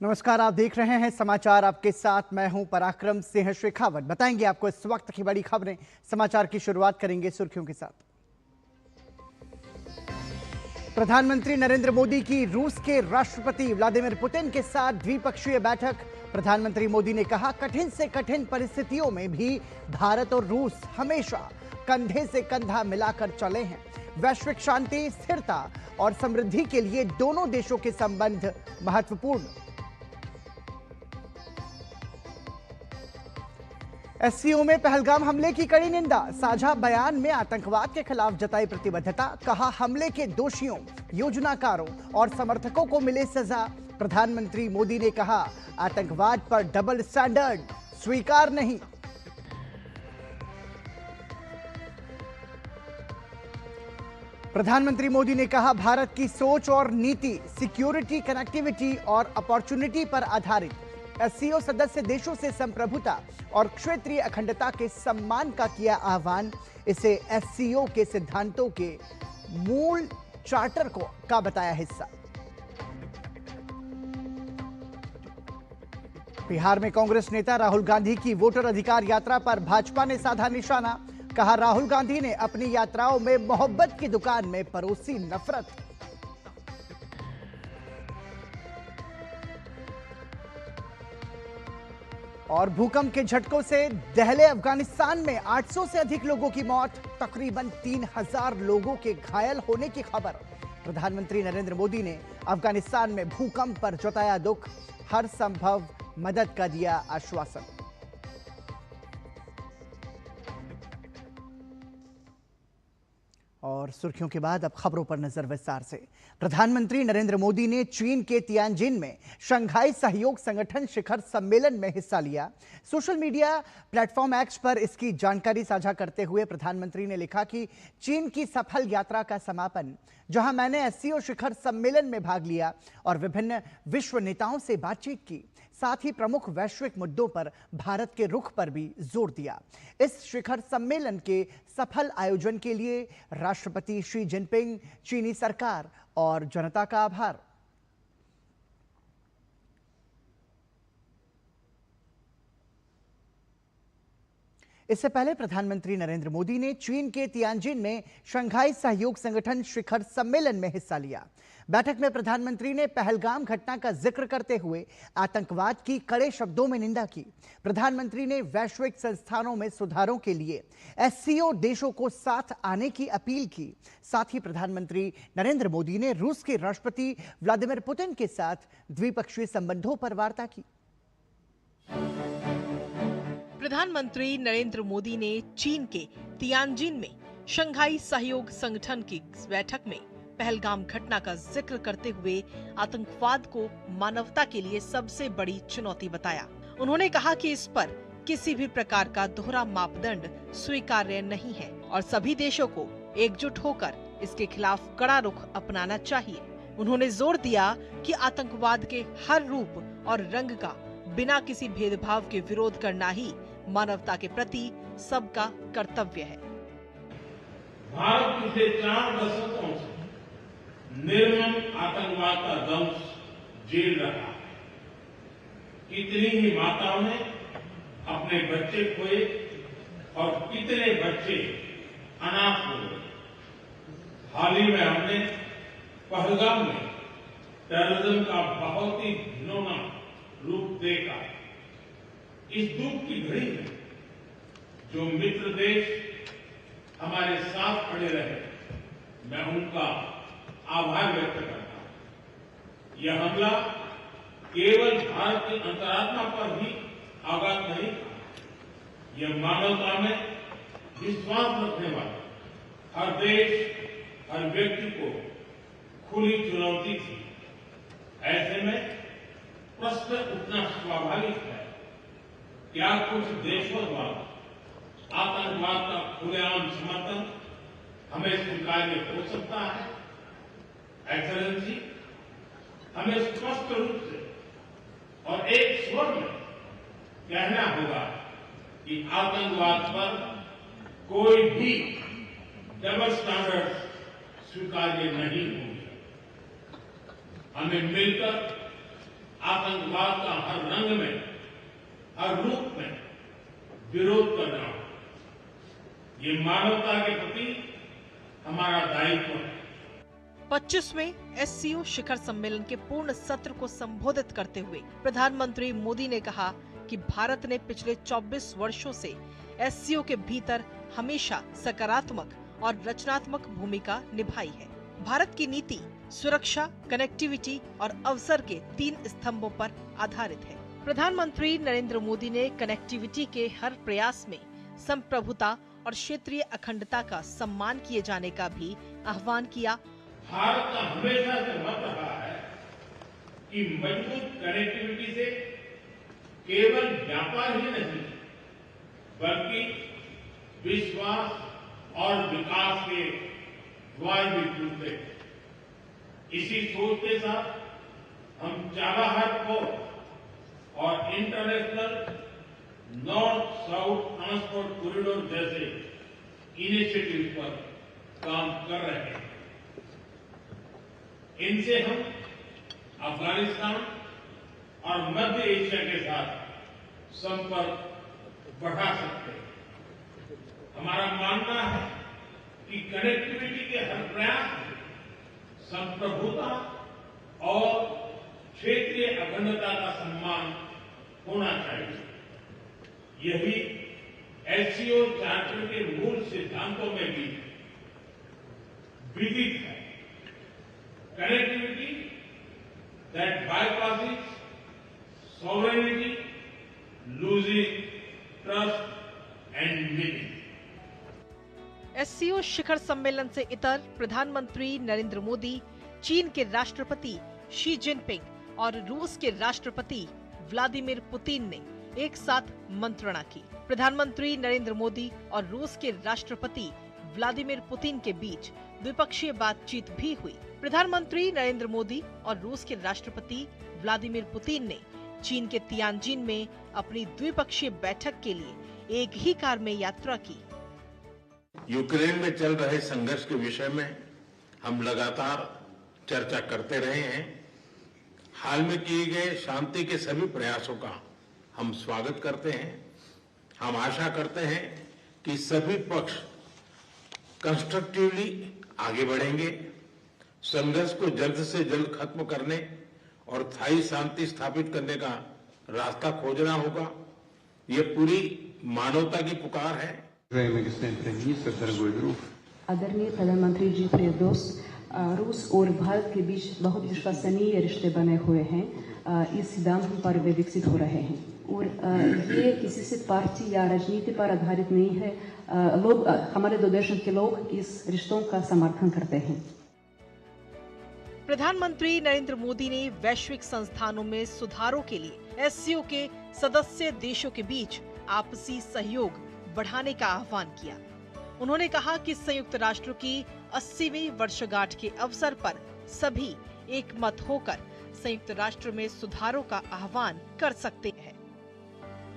नमस्कार, आप देख रहे हैं समाचार। आपके साथ मैं हूं पराक्रम सिंह शेखावत। बताएंगे आपको इस वक्त की बड़ी खबरें। समाचार की शुरुआत करेंगे सुर्खियों के साथ। प्रधानमंत्री नरेंद्र मोदी की रूस के राष्ट्रपति व्लादिमीर पुतिन के साथ द्विपक्षीय बैठक। प्रधानमंत्री मोदी ने कहा, कठिन से कठिन परिस्थितियों में भी भारत और रूस हमेशा कंधे से कंधा मिलाकर चले हैं। वैश्विक शांति, स्थिरता और समृद्धि के लिए दोनों देशों के संबंध महत्वपूर्ण। एससीओ में पहलगाम हमले की कड़ी निंदा। साझा बयान में आतंकवाद के खिलाफ जताई प्रतिबद्धता। कहा, हमले के दोषियों, योजनाकारों और समर्थकों को मिले सजा। प्रधानमंत्री मोदी ने कहा, आतंकवाद पर डबल स्टैंडर्ड स्वीकार नहीं। प्रधानमंत्री मोदी ने कहा, भारत की सोच और नीति सिक्योरिटी, कनेक्टिविटी और अपॉर्चुनिटी पर आधारित। एससीओ सदस्य देशों से संप्रभुता और क्षेत्रीय अखंडता के सम्मान का किया आह्वान। इसे एससीओ के सिद्धांतों के मूल चार्टर का बताया हिस्सा। बिहार में कांग्रेस नेता राहुल गांधी की वोटर अधिकार यात्रा पर भाजपा ने साधा निशाना। कहा, राहुल गांधी ने अपनी यात्राओं में मोहब्बत की दुकान में परोसी नफरत। और भूकंप के झटकों से दहले अफगानिस्तान में 800 से अधिक लोगों की मौत, तकरीबन 3000 लोगों के घायल होने की खबर। प्रधानमंत्री नरेंद्र मोदी ने अफगानिस्तान में भूकंप पर जताया दुख, हर संभव मदद का दिया आश्वासन। और सुर्खियों के बाद अब खबरों पर नजर विस्तार से। प्रधानमंत्री नरेंद्र मोदी ने चीन के तियानजिन में शंघाई सहयोग संगठन शिखर सम्मेलन में हिस्सा लिया। सोशल मीडिया प्लेटफॉर्म एक्स पर इसकी जानकारी साझा करते हुए प्रधानमंत्री ने लिखा कि चीन की सफल यात्रा का समापन, जहां मैंने एससीओ शिखर सम्मेलन में भाग लिया और विभिन्न विश्व नेताओं से बातचीत की, साथ ही प्रमुख वैश्विक मुद्दों पर भारत के रुख पर भी जोर दिया। इस शिखर सम्मेलन के सफल आयोजन के लिए राष्ट्रपति शी जिनपिंग, चीनी सरकार और जनता का आभार। इससे पहले प्रधानमंत्री नरेंद्र मोदी ने चीन के तियानजिन में शंघाई सहयोग संगठन शिखर सम्मेलन में हिस्सा लिया। बैठक में प्रधानमंत्री ने पहलगाम घटना का जिक्र करते हुए आतंकवाद की कड़े शब्दों में निंदा की। प्रधानमंत्री ने वैश्विक संस्थानों में सुधारों के लिए एससीओ देशों को साथ आने की अपील की। साथ ही प्रधानमंत्री नरेंद्र मोदी ने रूस के राष्ट्रपति व्लादिमीर पुतिन के साथ द्विपक्षीय संबंधों पर वार्ता की। प्रधानमंत्री नरेंद्र मोदी ने चीन के तियानजिन में शंघाई सहयोग संगठन की बैठक में पहलगाम घटना का जिक्र करते हुए आतंकवाद को मानवता के लिए सबसे बड़ी चुनौती बताया। उन्होंने कहा कि इस पर किसी भी प्रकार का दोहरा मापदंड स्वीकार्य नहीं है और सभी देशों को एकजुट होकर इसके खिलाफ कड़ा रुख अपनाना चाहिए। उन्होंने जोर दिया कि आतंकवाद के हर रूप और रंग का बिना किसी भेदभाव के विरोध करना ही मानवता के प्रति सबका कर्तव्य है। भारत पिछले 4 दशकों से निर्मम आतंकवाद का दंश झेल रहा है। कितनी ही माताओं ने अपने बच्चे खोए और कितने बच्चे अनाथ हो गए। हाल ही में हमने पहलगाम में टेररिज्म का बहुत ही घिनौना रूप देखा। इस दुख की घड़ी में जो मित्र देश हमारे साथ खड़े रहे, मैं उनका आभार व्यक्त करता हूं। यह हमला केवल भारत की अंतरात्मा पर ही आघात नहीं था, यह मानवता में विश्वास रखने वाले हर देश, हर व्यक्ति को खुली चुनौती थी। ऐसे में प्रश्न उठना स्वाभाविक है, क्या कुछ देशों द्वारा आतंकवाद का खुलेआम समर्थन हमें स्वीकार्य हो सकता है? एक्सेलेंसी, हमें स्पष्ट रूप से और एक स्वर में कहना होगा कि आतंकवाद पर कोई भी डबल स्टैंडर्ड स्वीकार्य नहीं होंगे। हमें मिलकर आतंकवाद का हर रंग में, हर रूप में विरोध करना, ये मानवता के प्रति हमारा दायित्व है। 25वें एससीओ शिखर सम्मेलन के पूर्ण सत्र को संबोधित करते हुए प्रधानमंत्री मोदी ने कहा कि भारत ने पिछले 24 वर्षों से एससीओ के भीतर हमेशा सकारात्मक और रचनात्मक भूमिका निभाई है। भारत की नीति सुरक्षा, कनेक्टिविटी और अवसर के 3 स्तंभों पर आधारित है। प्रधानमंत्री नरेंद्र मोदी ने कनेक्टिविटी के हर प्रयास में संप्रभुता और क्षेत्रीय अखंडता का सम्मान किए जाने का भी आह्वान किया। भारत का हमेशा से मत रहा है कि मजबूत कनेक्टिविटी से केवल व्यापार ही नहीं बल्कि विश्वास और विकास के द्वार भी खुलते हैं। इसी सोच के साथ हम चाबहार पोर्ट और international north south transport corridor जैसे इनिशिएटिव पर काम कर रहे हैं। इनसे हम अफगानिस्तान और मध्य एशिया के साथ संपर्क बढ़ा सकते हैं। हमारा मानना है कि कनेक्टिविटी के हर प्रयास में संप्रभुता और क्षेत्रीय अखंडता का सम्मान होना चाहिए। यही एससीओ चार्टर के मूल सिद्धांतों में भी विदित है। Connectivity that bypasses sovereignty, losing trust and meaning. SCO शिखर सम्मेलन से इतर प्रधानमंत्री नरेंद्र मोदी, चीन के राष्ट्रपति शी जिनपिंग और रूस के राष्ट्रपति व्लादिमीर पुतिन ने एक साथ मंत्रणा की। प्रधानमंत्री नरेंद्र मोदी और रूस के राष्ट्रपति व्लादिमीर पुतिन के बीच द्विपक्षीय बातचीत भी हुई। प्रधानमंत्री नरेंद्र मोदी और रूस के राष्ट्रपति व्लादिमीर पुतिन ने चीन के तियानजिन में अपनी द्विपक्षीय बैठक के लिए एक ही कार में यात्रा की। यूक्रेन में चल रहे संघर्ष के विषय में हम लगातार चर्चा करते रहे हैं। हाल में किए गए शांति के सभी प्रयासों का हम स्वागत करते हैं। हम आशा करते हैं कि सभी पक्ष कंस्ट्रक्टिवली आगे बढ़ेंगे। संघर्ष को जल्द से जल्द खत्म करने और स्थायी शांति स्थापित करने का रास्ता खोजना होगा। ये पूरी मानवता की पुकार है। आदरणीय प्रधानमंत्री जी, प्रिय दोस्त, रूस और भारत के बीच बहुत विश्वसनीय रिश्ते बने हुए हैं। इस सिद्धांत पर वे विकसित हो रहे हैं और ये किसी से पार्टी या राजनीति पर आधारित नहीं है। लोग, हमारे दो देशों के लोग इस रिश्तों का समर्थन करते हैं। प्रधानमंत्री नरेंद्र मोदी ने वैश्विक संस्थानों में सुधारों के लिए एससीओ के सदस्य देशों के बीच आपसी सहयोग बढ़ाने का आह्वान किया। उन्होंने कहा कि संयुक्त राष्ट्र की 80वीं वर्षगांठ के अवसर पर सभी एक मत होकर संयुक्त राष्ट्र में सुधारों का आह्वान कर सकते हैं।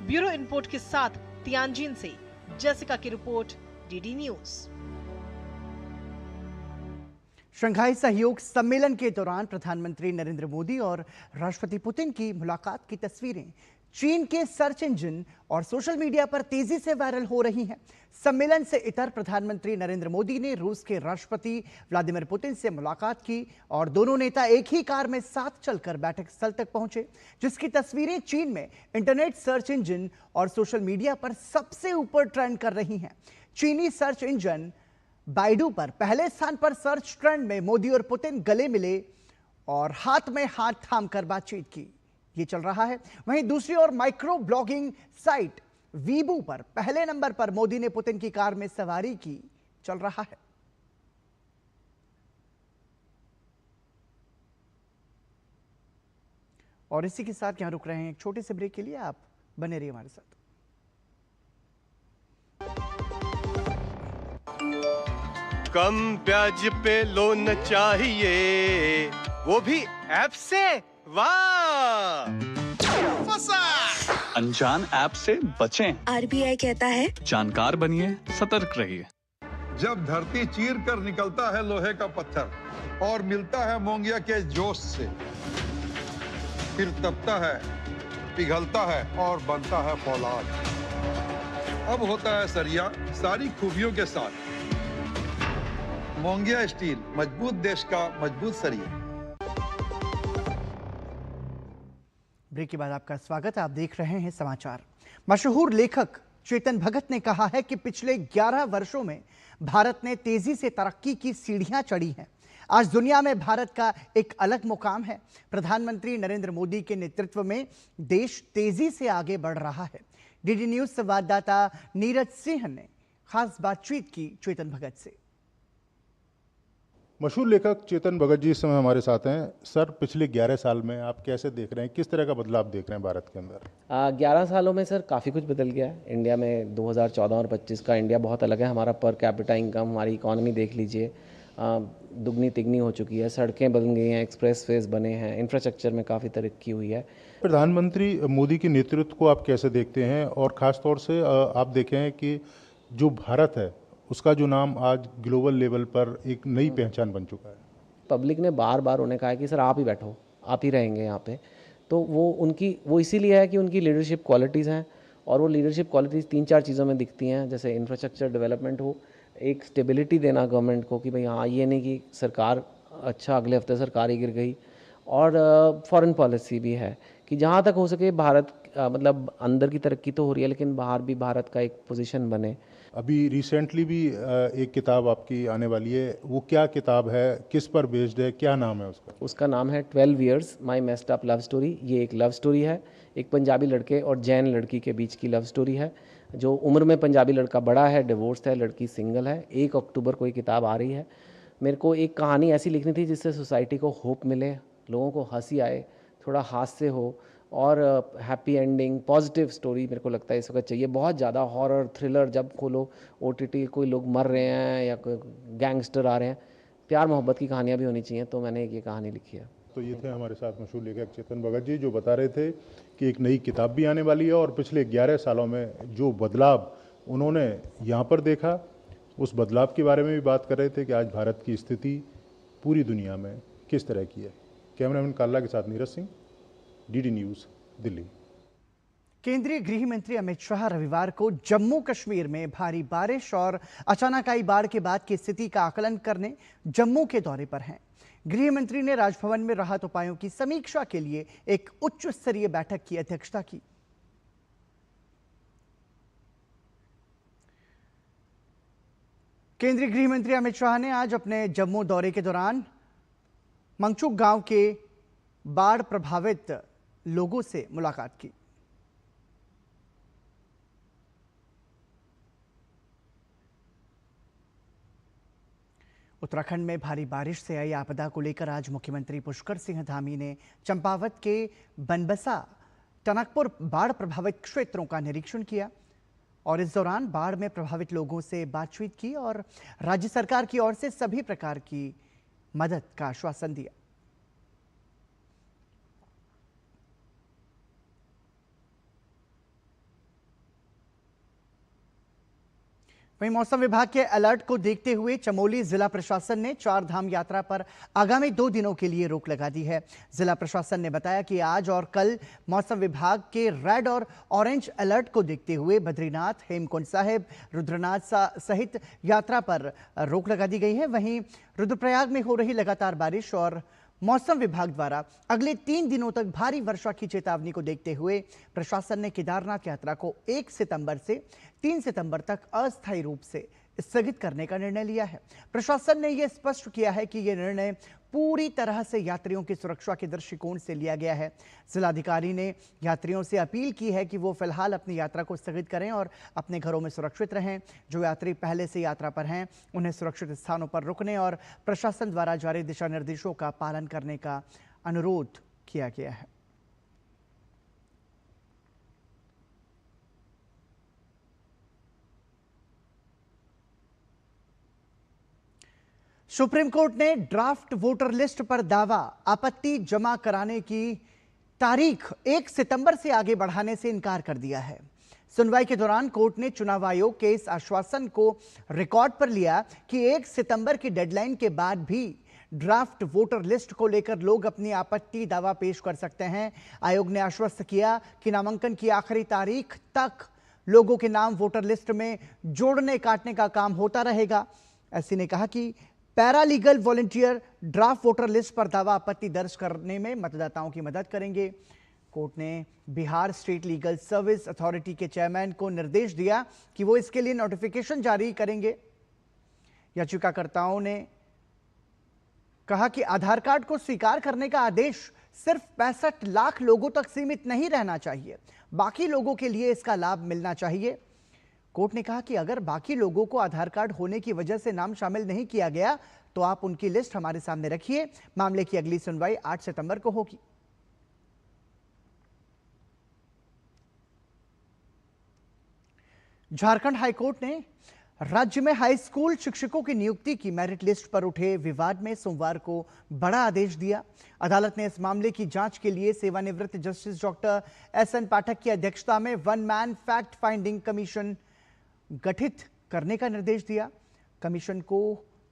ब्यूरो इनपुट के साथ तियानजिन से जेसिका की रिपोर्ट, डीडी न्यूज। शंघाई सहयोग सम्मेलन के दौरान प्रधानमंत्री नरेंद्र मोदी और राष्ट्रपति पुतिन की मुलाकात की तस्वीरें चीन के सर्च इंजन और सोशल मीडिया पर तेजी से वायरल हो रही हैं। सम्मेलन से इतर प्रधानमंत्री नरेंद्र मोदी ने रूस के राष्ट्रपति व्लादिमीर पुतिन से मुलाकात की और दोनों नेता एक ही कार में साथ चलकर बैठक स्थल तक पहुंचे, जिसकी तस्वीरें चीन में इंटरनेट सर्च इंजन और सोशल मीडिया पर सबसे ऊपर ट्रेंड कर रही हैं। चीनी सर्च इंजन बाइडू पर पहले स्थान पर सर्च ट्रेंड में मोदी और पुतिन गले मिले और हाथ में हाथ थामकर बातचीत की, ये चल रहा है। वहीं दूसरी ओर माइक्रो ब्लॉगिंग साइट वीबू पर पहले नंबर पर मोदी ने पुतिन की कार में सवारी की चल रहा है। और इसी के साथ यहां रुक रहे हैं एक छोटे से ब्रेक के लिए। आप बने रहिए हमारे साथ। कम ब्याज पे लोन चाहिए, वो भी ऐप से। वाह, फंसा। अनजान ऐप से बचें। आरबीआई कहता है जानकार बनिए, सतर्क रहिए। जब धरती चीर कर निकलता है लोहे का पत्थर और मिलता है मोंगिया के जोश से, फिर तपता है, पिघलता है और बनता है फौलाद। अब होता है सरिया सारी खूबियों के साथ। मोंगिया स्टील, मजबूत देश का मजबूत सरिया। ब्रेक के बाद आपका स्वागत है। आप देख रहे हैं समाचार। मशहूर लेखक चेतन भगत ने कहा है कि पिछले 11 वर्षों में भारत ने तेजी से तरक्की की सीढ़ियां चढ़ी हैं। आज दुनिया में भारत का एक अलग मुकाम है। प्रधानमंत्री नरेंद्र मोदी के नेतृत्व में देश तेजी से आगे बढ़ रहा है। डीडी न्यूज संवाददाता नीरज सिंह ने खास बातचीत की चेतन भगत से। मशहूर लेखक चेतन भगत जी इस समय हमारे साथ हैं। सर, पिछले 11 साल में आप कैसे देख रहे हैं, किस तरह का बदलाव देख रहे हैं भारत के अंदर? 11 सालों में सर काफ़ी कुछ बदल गया है। इंडिया में 2014 और 25 का इंडिया बहुत अलग है। हमारा पर कैपिटा इनकम, हमारी इकॉनमी देख लीजिए, दुगनी तिगनी हो चुकी है। सड़कें बन गई हैं, एक्सप्रेसवेज बने हैं, इंफ्रास्ट्रक्चर में काफ़ी तरक्की हुई है। प्रधानमंत्री मोदी के नेतृत्व को आप कैसे देखते हैं, और ख़ास तौर से आप देखें हैं कि जो भारत है उसका जो नाम आज ग्लोबल लेवल पर एक नई पहचान बन चुका है। पब्लिक ने बार बार उन्हें कहा है कि सर आप ही बैठो, आप ही रहेंगे यहाँ पे। तो वो इसीलिए है कि उनकी लीडरशिप क्वालिटीज़ हैं, और वो लीडरशिप क्वालिटीज़ 3-4 चीज़ों में दिखती हैं। जैसे इंफ्रास्ट्रक्चर डेवलपमेंट हो, एक स्टेबिलिटी देना गवर्नमेंट को कि भाई हाँ, ये नहीं कि सरकार अच्छा अगले हफ्ते सरकार ही गिर गई। और फॉरेन पॉलिसी भी है कि जहाँ तक हो सके भारत मतलब अंदर की तरक्की तो हो रही है, लेकिन बाहर भी भारत का एक पोजीशन बने। अभी रिसेंटली भी एक किताब आपकी आने वाली है, वो क्या किताब है, किस पर बेस्ड है, क्या नाम है उसका? उसका नाम है 12 Years माई मेस्ड अप लव स्टोरी। ये एक लव स्टोरी है, एक पंजाबी लड़के और जैन लड़की के बीच की लव स्टोरी है। जो उम्र में पंजाबी लड़का बड़ा है, डिवोर्स है, लड़की सिंगल है। 1 अक्टूबर को ये किताब आ रही है। मेरे को एक कहानी ऐसी लिखनी थी जिससे सोसाइटी को होप मिले, लोगों को हंसी आए, थोड़ा हास्य हो, और हैप्पी एंडिंग, पॉजिटिव स्टोरी मेरे को लगता है इस वक्त चाहिए। बहुत ज़्यादा हॉरर थ्रिलर, जब खोलो OTT, कोई लोग मर रहे हैं या कोई गैंगस्टर आ रहे हैं, प्यार मोहब्बत की कहानियाँ भी होनी चाहिए। तो मैंने ये कहानी लिखी है। तो ये थे हमारे साथ मशहूर लेखक चेतन भगत जी, जो बता रहे थे कि एक नई किताब भी आने वाली है, और पिछले 11 सालों में जो बदलाव उन्होंने यहाँ पर देखा, उस बदलाव के बारे में भी बात कर रहे थे कि आज भारत की स्थिति पूरी दुनिया में किस तरह की है। कैमरामैन काला के साथ नीरज सिंह, डीडी न्यूज़, दिल्ली। केंद्रीय गृह मंत्री अमित शाह रविवार को जम्मू कश्मीर में भारी बारिश और अचानक आई बाढ़ के बाद की स्थिति का आकलन करने जम्मू के दौरे पर हैं। गृह मंत्री ने राजभवन में राहत उपायों की समीक्षा के लिए एक उच्च स्तरीय बैठक की अध्यक्षता की। केंद्रीय गृह मंत्री अमित शाह ने आज अपने जम्मू दौरे के दौरान मंगचुक गांव के बाढ़ प्रभावित लोगों से मुलाकात की। उत्तराखंड में भारी बारिश से आई आपदा को लेकर आज मुख्यमंत्री पुष्कर सिंह धामी ने चंपावत के बनबसा, टनकपुर बाढ़ प्रभावित क्षेत्रों का निरीक्षण किया, और इस दौरान बाढ़ में प्रभावित लोगों से बातचीत की और राज्य सरकार की ओर से सभी प्रकार की मदद का आश्वासन दिया। वहीं मौसम विभाग के अलर्ट को देखते हुए चमोली जिला प्रशासन ने 4 धाम यात्रा पर आगामी 2 दिनों के लिए रोक लगा दी है। जिला प्रशासन ने बताया कि आज और कल मौसम विभाग के रेड और ऑरेंज अलर्ट को देखते हुए बद्रीनाथ, हेमकुंड साहिब, रुद्रनाथ सहित यात्रा पर रोक लगा दी गई है। वहीं रुद्रप्रयाग में हो रही लगातार बारिश और मौसम विभाग द्वारा अगले 3 दिनों तक भारी वर्षा की चेतावनी को देखते हुए प्रशासन ने केदारनाथ यात्रा को 1 सितंबर से 3 सितंबर तक अस्थायी रूप से स्थगित करने का निर्णय लिया है। प्रशासन ने यह स्पष्ट किया है कि यह निर्णय पूरी तरह से यात्रियों की सुरक्षा के दृष्टिकोण से लिया गया है। जिलाधिकारी ने यात्रियों से अपील की है कि वो फिलहाल अपनी यात्रा को स्थगित करें और अपने घरों में सुरक्षित रहें। जो यात्री पहले से यात्रा पर हैं, उन्हें सुरक्षित स्थानों पर रुकने और प्रशासन द्वारा जारी दिशा निर्देशों का पालन करने का अनुरोध किया गया है। सुप्रीम कोर्ट ने ड्राफ्ट वोटर लिस्ट पर दावा आपत्ति जमा कराने की तारीख 1 सितंबर से आगे बढ़ाने से इनकार कर दिया है। सुनवाई के दौरान कोर्ट ने चुनाव आयोग के इस आश्वासन को रिकॉर्ड पर लिया कि 1 सितंबर की डेडलाइन के बाद भी ड्राफ्ट वोटर लिस्ट को लेकर लोग अपनी आपत्ति दावा पेश कर सकते हैं। आयोग ने आश्वस्त किया कि नामांकन की आखिरी तारीख तक लोगों के नाम वोटर लिस्ट में जोड़ने काटने का काम होता रहेगा। एससी ने कहा कि paralegal volunteer draft voter list पर दावा आपत्ति दर्ज करने में मतदाताओं की मदद करेंगे। कोर्ट ने Bihar state legal service authority के चेयरमैन को निर्देश दिया कि वो इसके लिए नोटिफिकेशन जारी करेंगे। याचिकाकर्ताओं ने कहा कि आधार कार्ड को स्वीकार करने का आदेश सिर्फ 65 लाख लोगों तक सीमित नहीं रहना चाहिए, बाकी लोगों के लिए इसका लाभ मिलना चाहिए। कोर्ट ने कहा कि अगर बाकी लोगों को आधार कार्ड होने की वजह से नाम शामिल नहीं किया गया तो आप उनकी लिस्ट हमारे सामने रखिए। मामले की अगली सुनवाई 8 सितंबर को होगी। झारखंड हाईकोर्ट ने राज्य में हाई स्कूल शिक्षकों की नियुक्ति की मेरिट लिस्ट पर उठे विवाद में सोमवार को बड़ा आदेश दिया। अदालत ने इस मामले की जांच के लिए सेवानिवृत्त जस्टिस डॉक्टर एस.एन. पाठक की अध्यक्षता में one man fact finding commission गठित करने का निर्देश दिया। कमीशन को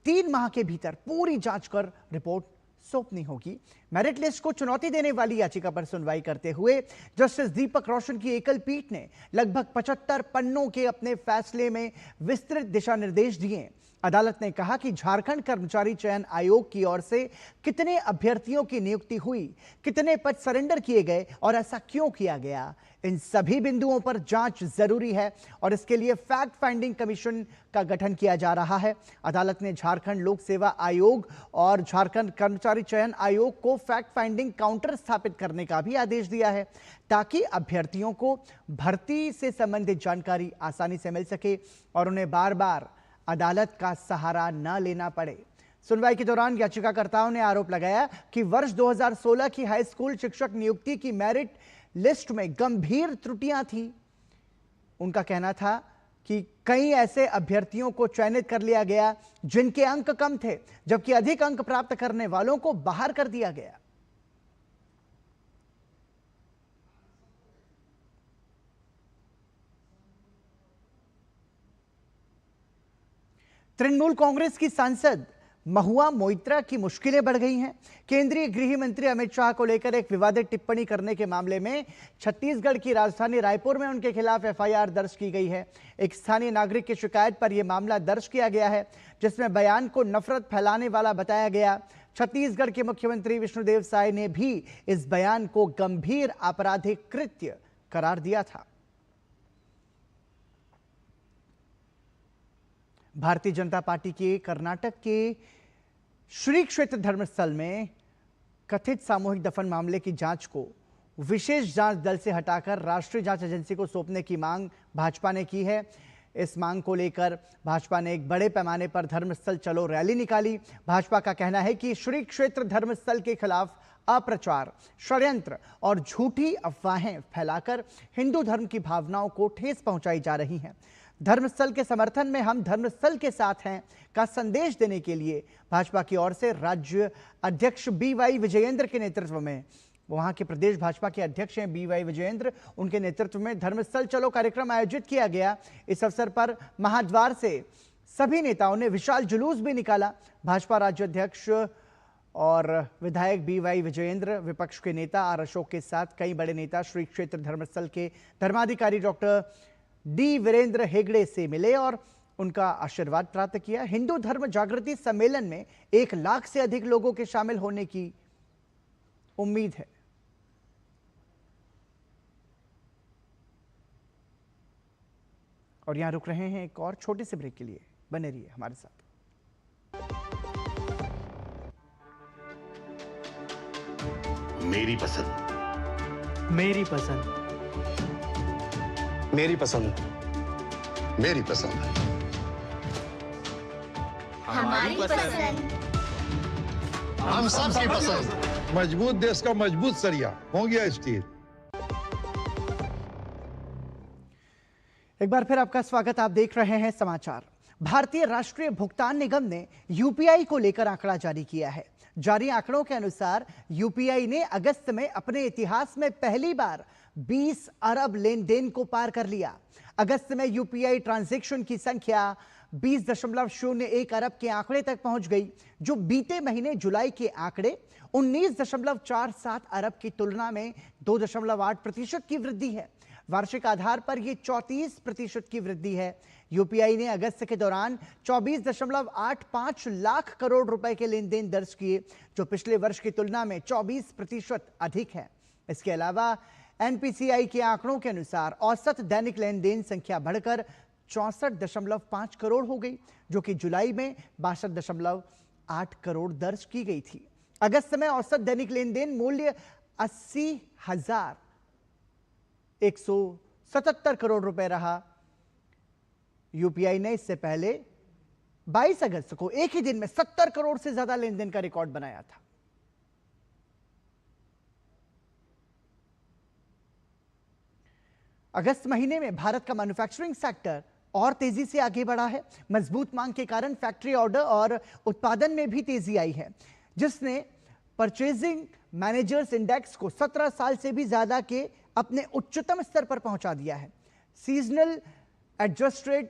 3 माह के भीतर पूरी जांच कर रिपोर्ट सौंपनी होगी। मेरिट लिस्ट को चुनौती देने वाली याचिका पर सुनवाई करते हुए जस्टिस दीपक रोशन की एकल पीठ ने लगभग 75 पन्नों के अपने फैसले में विस्तृत दिशा निर्देश दिए। अदालत ने कहा कि झारखंड कर्मचारी चयन आयोग की ओर से कितने अभ्यर्थियों की नियुक्ति हुई, कितने पद सरेंडर किए गए और ऐसा क्यों किया गया, इन सभी बिंदुओं पर जांच जरूरी है और इसके लिए फैक्ट फाइंडिंग कमीशन का गठन किया जा रहा है। अदालत ने झारखंड लोक सेवा आयोग और झारखंड कर्मचारी चयन आयोग को फैक्ट फाइंडिंग काउंटर स्थापित करने का भी आदेश दिया है ताकि अभ्यर्थियों को भर्ती से संबंधित जानकारी आसानी से मिल सके और उन्हें बार बार अदालत का सहारा न लेना पड़े। सुनवाई के दौरान याचिकाकर्ताओं ने आरोप लगाया कि वर्ष 2016 की हाई स्कूल शिक्षक नियुक्ति की मेरिट लिस्ट में गंभीर त्रुटियां थी। उनका कहना था कि कई ऐसे अभ्यर्थियों को चयनित कर लिया गया जिनके अंक कम थे, जबकि अधिक अंक प्राप्त करने वालों को बाहर कर दिया गया। तृणमूल कांग्रेस की सांसद महुआ मोइत्रा की मुश्किलें बढ़ गई हैं। केंद्रीय गृह मंत्री अमित शाह को लेकर एक विवादित टिप्पणी करने के मामले में छत्तीसगढ़ की राजधानी रायपुर में उनके खिलाफ एफआईआर दर्ज की गई है। एक स्थानीय नागरिक की शिकायत पर यह मामला दर्ज किया गया है, जिसमें बयान को नफरत फैलाने वाला बताया गया। छत्तीसगढ़ के मुख्यमंत्री विष्णुदेव साय ने भी इस बयान को गंभीर आपराधिक कृत्य करार दिया था। भारतीय जनता पार्टी के कर्नाटक के श्री क्षेत्र धर्मस्थल में कथित सामूहिक दफन मामले की जांच को विशेष जांच दल से हटाकर राष्ट्रीय जांच एजेंसी को सौंपने की मांग भाजपा ने की है। इस मांग को लेकर भाजपा ने एक बड़े पैमाने पर धर्मस्थल चलो रैली निकाली। भाजपा का कहना है कि श्री क्षेत्र धर्मस्थल के खिलाफ अप्रचार, षड्यंत्र और झूठी अफवाहें फैलाकर हिंदू धर्म की भावनाओं को ठेस पहुंचाई जा रही हैं। धर्मस्थल के समर्थन में हम धर्मस्थल के साथ हैं का संदेश देने के लिए भाजपा की ओर से राज्य अध्यक्ष BY विजयेंद्र के नेतृत्व में, वहां के प्रदेश भाजपा के अध्यक्ष हैं BY विजयेंद्र, उनके नेतृत्व में धर्मस्थल चलो कार्यक्रम आयोजित किया गया। इस अवसर पर महाद्वार से सभी नेताओं ने विशाल जुलूस भी निकाला। भाजपा राज्य अध्यक्ष और विधायक BY विजयेंद्र, विपक्ष के नेता आर अशोक के साथ कई बड़े नेता श्री क्षेत्र धर्मस्थल के धर्माधिकारी डॉक्टर D वीरेंद्र हेगड़े से मिले और उनका आशीर्वाद प्राप्त किया। हिंदू धर्म जागृति सम्मेलन में 1 लाख से अधिक लोगों के शामिल होने की उम्मीद है। और यहां रुक रहे हैं एक और छोटे से ब्रेक के लिए, बने रहिए हमारे साथ। मेरी पसंद, मेरी पसंद, मेरी पसंद, मेरी पसंद, हमारी पसंद, हम सबकी पसंद। मजबूत देश का मजबूत सरिया हो गया स्टील। एक बार फिर आपका स्वागत। आप देख रहे हैं समाचार। भारतीय राष्ट्रीय भुगतान निगम ने यूपीआई को लेकर आंकड़ा जारी किया है। जारी आंकड़ों के अनुसार यूपीआई ने अगस्त में अपने इतिहास में पहली बार 20 अरब लेन देन को पार कर लिया। अगस्त में यूपीआई ट्रांजैक्शन की संख्या 20.01 अरब के आंकड़े तक पहुंच गई, जो बीते महीने जुलाई के आंकड़े 19.47 अरब की तुलना में 2.8% की वृद्धि है। वार्षिक आधार पर यह 34% की वृद्धि है। यूपीआई ने अगस्त के दौरान 24.85 लाख करोड़ रुपए के लेन देन दर्ज किए, जो पिछले वर्ष की तुलना में 24% अधिक है। इसके अलावा एनपीसीआई के आंकड़ों के अनुसार औसत दैनिक लेन देन संख्या बढ़कर 64.5 करोड़ हो गई, जो कि जुलाई में 62.8 करोड़ दर्ज की गई थी। अगस्त में औसत दैनिक लेन देन मूल्य 80,177 करोड़ रुपए रहा। यूपीआई ने इससे पहले 22 अगस्त को एक ही दिन में 70 करोड़ से ज्यादा लेन देन का रिकॉर्ड बनाया था। अगस्त महीने में भारत का मैन्युफैक्चरिंग सेक्टर और तेजी से आगे बढ़ा है। मजबूत मांग के कारण फैक्ट्री ऑर्डर और उत्पादन में भी तेजी आई है, जिसने परचेजिंग मैनेजर्स इंडेक्स को 17 साल से भी ज्यादा के अपने उच्चतम स्तर पर पहुंचा दिया है। Seasonal adjusted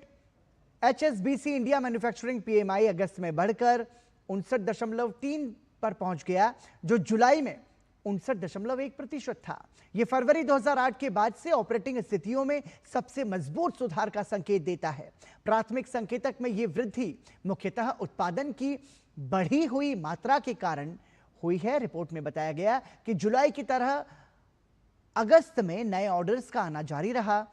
HSBC India manufacturing PMI अगस्त में बढ़कर 59.3 पर पहुंच गया, जो जुलाई में 59.1% था। यह फरवरी 2008 के बाद से ऑपरेटिंग स्थितियों में सबसे मजबूत सुधार का संकेत देता है। प्राथमिक संकेतक में यह वृद्धि मुख्यतः उत्पादन की बढ़ी हुई मात्रा के कारण हुई है। रिपोर्ट में बताया गया कि जुलाई की तरह अगस्त में नए ऑर्डर्स का आना जारी रहा,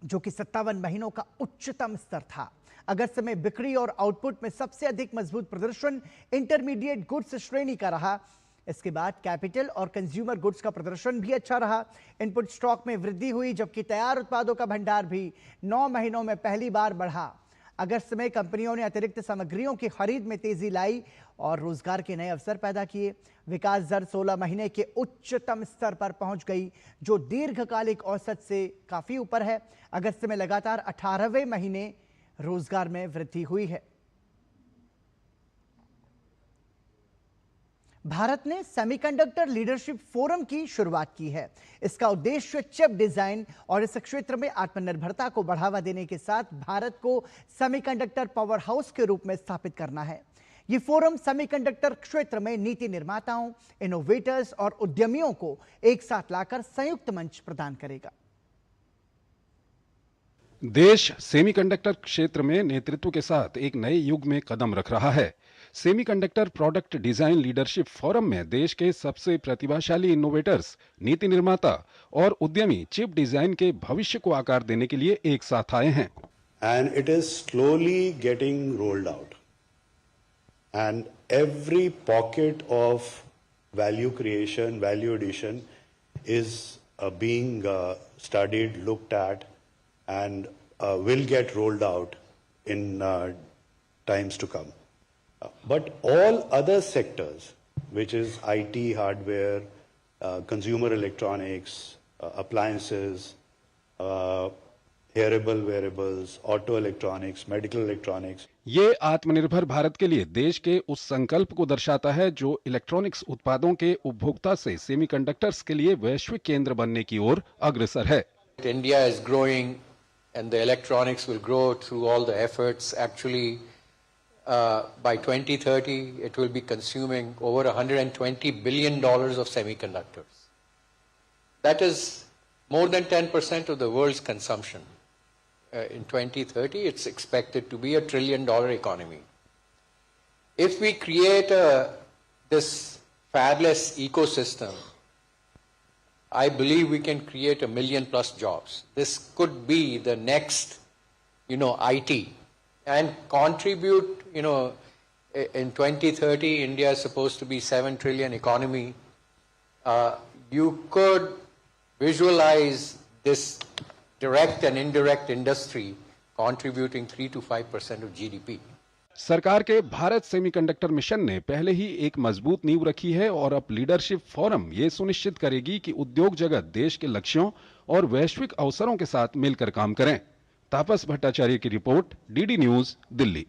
जो कि 57 महीनों का उच्चतम स्तर था। अगस्त में बिक्री और आउटपुट में सबसे अधिक मजबूत प्रदर्शन इंटरमीडिएट गुड्स श्रेणी का रहा। इसके बाद कैपिटल और कंज्यूमर गुड्स का प्रदर्शन भी अच्छा रहा। इनपुट स्टॉक में वृद्धि हुई, जबकि तैयार उत्पादों का भंडार भी 9 महीनों में पहली बार बढ़ा। अगस्त में कंपनियों ने अतिरिक्त सामग्रियों की खरीद में तेजी लाई और रोजगार के नए अवसर पैदा किए। विकास दर 16 महीने के उच्चतम स्तर पर पहुंच गई, जो दीर्घकालिक औसत से काफी ऊपर है। अगस्त में लगातार 18वें महीने रोजगार में वृद्धि हुई है। भारत ने सेमीकंडक्टर लीडरशिप फोरम की शुरुआत की है। इसका उद्देश्य चिप डिजाइन और इस क्षेत्र में आत्मनिर्भरता को बढ़ावा देने के साथ भारत को सेमीकंडक्टर पावर हाउस के रूप में स्थापित करना है। यह फोरम सेमीकंडक्टर क्षेत्र में नीति निर्माताओं, इनोवेटर्स और उद्यमियों को एक साथ लाकर संयुक्त मंच प्रदान करेगा। देश सेमीकंडक्टर क्षेत्र में नेतृत्व के साथ एक नए युग में कदम रख रहा है। Semiconductor product design leadership forum में देश के सबसे प्रतिभाशाली इनोवेटर्स, नीति निर्माता और उद्यमी चिप डिजाइन के भविष्य को आकार देने के लिए एक साथ आए हैं। And it is slowly getting rolled out. And every pocket of value creation, value addition is being studied, looked at, and will get rolled out in times to come. But all other sectors, which is IT, hardware, consumer electronics, appliances, hearable wearables, auto electronics, medical electronics. ये आत्मनिर्भर भारत के लिए देश के उस संकल्प को दर्शाता है जो इलेक्ट्रॉनिक्स उत्पादों के उपभोक्ता से सेमीकंडक्टर्स के लिए वैश्विक केंद्र बनने की ओर अग्रसर है। India is growing and the electronics will grow through all the efforts. Actually, by 2030, it will be consuming over $120 billion of semiconductors. That is more than 10% of the world's consumption. In 2030, it's expected to be $1 trillion economy. If we create this fabless ecosystem, I believe we can create 1 million plus jobs. This could be the next, IT. And contribute, in 2030, India is supposed to be 7 trillion economy. You could visualize this direct and indirect industry contributing 3 to 5% of GDP. सरकार के Bharat semiconductor mission ने पहले ही एक मजबूत नींव रखी है और अब लीडरशिप फोरम ये सुनिश्चित करेगी कि उद्योग जगत देश के लक्ष्यों और वैश्विक अवसरों के साथ मिलकर काम करें। तापस भट्टाचार्य की report, DD news, Delhi.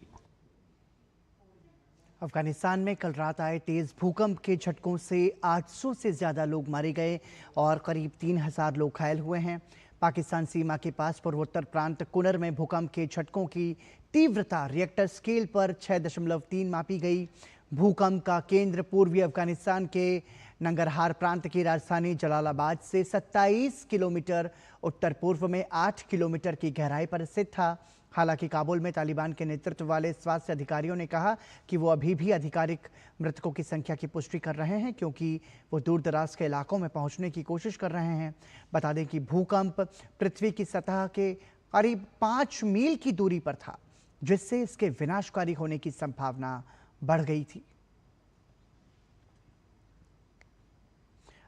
Afghanistan में कल रात आए तेज भूकंप के झटकों से 800 से ज्यादा लोग मारे गए और करीब 3000 लोग घायल हुए हैं। पाकिस्तान सीमा के पास पूर्वोत्तर प्रांत कुनर में भूकंप के झटकों की तीव्रता रिएक्टर स्केल पर 6.3 मापी गई। भूकंप का केंद्र पूर्वी अफगानिस्तान के नंगरहार प्रांत की राजधानी जलालाबाद से 27 किलोमीटर उत्तर पूर्व में 8 किलोमीटर की गहराई पर स्थित था। हालांकि काबुल में तालिबान के नेतृत्व वाले स्वास्थ्य अधिकारियों ने कहा कि वो अभी भी आधिकारिक मृतकों की संख्या की पुष्टि कर रहे हैं, क्योंकि वो दूर दराज के इलाकों में पहुंचने की कोशिश कर रहे हैं। बता दें कि भूकंप पृथ्वी की सतह के करीब 5 मील की दूरी पर था, जिससे इसके विनाशकारी होने की संभावना बढ़ गई थी।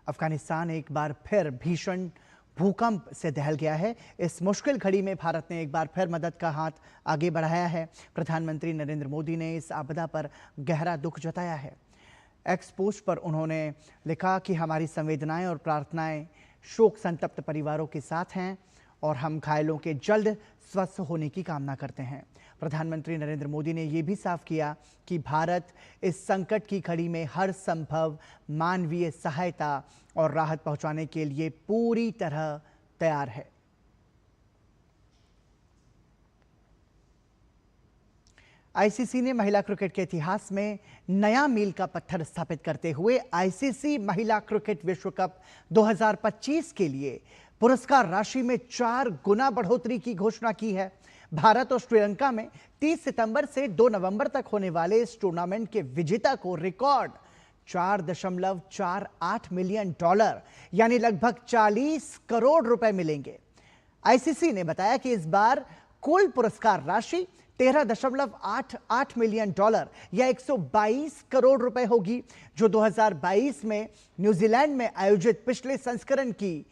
अफगानिस्तान एक बार फिर भीषण भूकंप से दहल गया है। इस मुश्किल घड़ी में भारत ने एक बार फिर मदद का हाथ आगे बढ़ाया है। प्रधानमंत्री नरेंद्र मोदी ने इस आपदा पर गहरा दुख जताया है। एक्स पोस्ट पर उन्होंने लिखा कि हमारी संवेदनाएं और प्रार्थनाएं शोक संतप्त परिवारों के साथ हैं और हम घायलों के जल्द स्वस्थ होने की कामना करते हैं। प्रधानमंत्री नरेंद्र मोदी ने यह भी साफ किया कि भारत इस संकट की घड़ी में हर संभव मानवीय सहायता और राहत पहुंचाने के लिए पूरी तरह तैयार है। आईसीसी ने महिला क्रिकेट के इतिहास में नया मील का पत्थर स्थापित करते हुए आईसीसी महिला क्रिकेट विश्व कप 2025 के लिए पुरस्कार राशि में 4 गुना बढ़ोतरी की घोषणा की है। भारत और श्रीलंका में 30 सितंबर से 2 नवंबर तक होने वाले इस टूर्नामेंट के विजेता को रिकॉर्ड $4.48 मिलियन यानी लगभग 40 करोड़ रुपए मिलेंगे। आईसीसी ने बताया कि इस बार कुल पुरस्कार राशि $13.88 मिलियन या 122 करोड़ रुपए होगी, जो 2022 में न्यूजीलैंड में आयोजित पिछले संस्करण की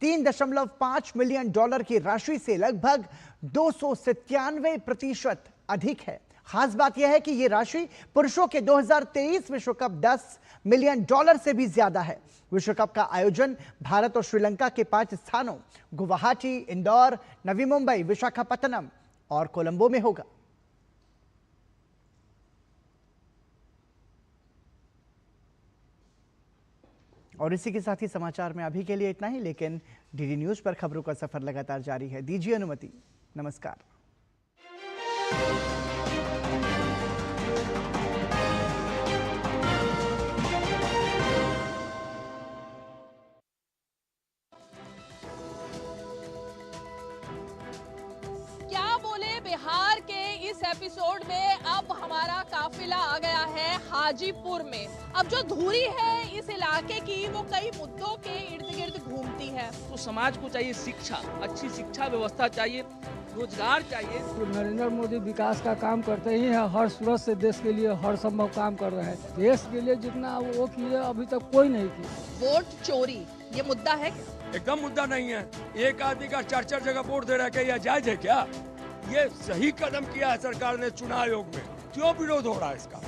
$3.5 मिलियन की राशि से लगभग 297% अधिक है। खास बात यह है कि यह राशि पुरुषों के 2023 विश्व कप $10 मिलियन से भी ज्यादा है। विश्व कप का आयोजन भारत और श्रीलंका के 5 स्थानों गुवाहाटी, इंदौर, नवी मुंबई, विशाखापत्तनम और कोलंबो में होगा। और इसी के साथ ही समाचार में अभी के लिए इतना ही, लेकिन डीडी न्यूज पर खबरों का सफर लगातार जारी है। दीजिए अनुमति। नमस्कार। क्या बोले बिहार के इस एपिसोड में अब हमारा काफिला आ गया है हाजीपुर में। अब जो धुरी है इस इलाके की वो कई मुद्दों के इर्द गिर्द घूमती है। तो समाज को चाहिए शिक्षा, अच्छी शिक्षा व्यवस्था चाहिए, रोजगार चाहिए। तो नरेंद्र मोदी विकास का काम करते ही हैं, हर सूरत से देश के लिए हर संभव काम कर रहे हैं। देश के लिए जितना वो किए अभी तक कोई नहीं किया। वोट चोरी ये मुद्दा है क्या? एकदम मुद्दा नहीं है। एक आदमी का 4 जगह वोट दे रहा है, क्या जायज है क्या? ये सही कदम किया है सरकार ने चुनाव आयोग में, क्यों विरोध हो रहा है इसका?